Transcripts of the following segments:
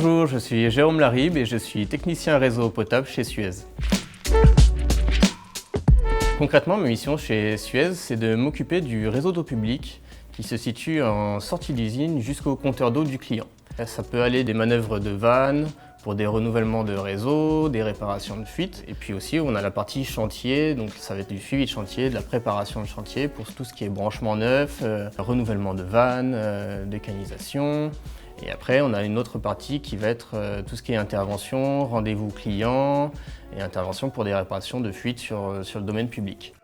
Bonjour, je suis Jérôme Laribe et je suis technicien réseau potable chez Suez. Concrètement, ma mission chez Suez, c'est de m'occuper du réseau d'eau publique qui se situe en sortie d'usine jusqu'au compteur d'eau du client. Ça peut aller des manœuvres de vannes, pour des renouvellements de réseau, des réparations de fuites. Et puis aussi, on a la partie chantier, donc ça va être du suivi de chantier, de la préparation de chantier pour tout ce qui est branchement neuf, renouvellement de vannes, décanisation. Et après, on a une autre partie qui va être tout ce qui est intervention, rendez-vous client et intervention pour des réparations de fuites sur le domaine public.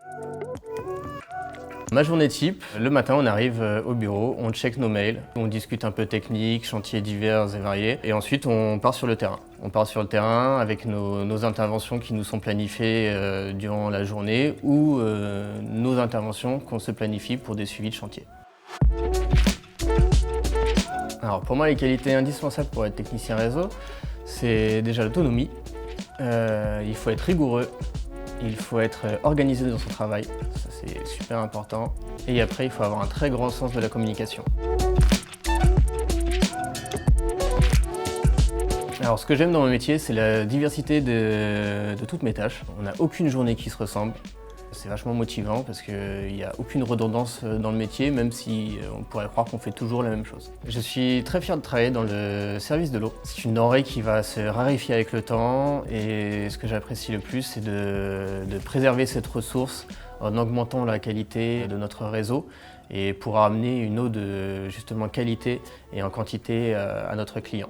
Ma journée type, le matin on arrive au bureau, on check nos mails, on discute un peu technique, chantiers divers et variés, et ensuite on part sur le terrain. On part sur le terrain avec nos interventions qui nous sont planifiées durant la journée ou nos interventions qu'on se planifie pour des suivis de chantier. Alors pour moi, les qualités indispensables pour être technicien réseau, c'est déjà l'autonomie, il faut être rigoureux, il faut être organisé dans son travail, ça c'est super important. Et après, il faut avoir un très grand sens de la communication. Alors ce que j'aime dans mon métier, c'est la diversité de toutes mes tâches. On n'a aucune journée qui se ressemble. C'est vachement motivant parce qu'il n'y a aucune redondance dans le métier, même si on pourrait croire qu'on fait toujours la même chose. Je suis très fier de travailler dans le service de l'eau. C'est une denrée qui va se raréfier avec le temps et ce que j'apprécie le plus, c'est de préserver cette ressource en augmentant la qualité de notre réseau et pour amener une eau de justement qualité et en quantité à notre client.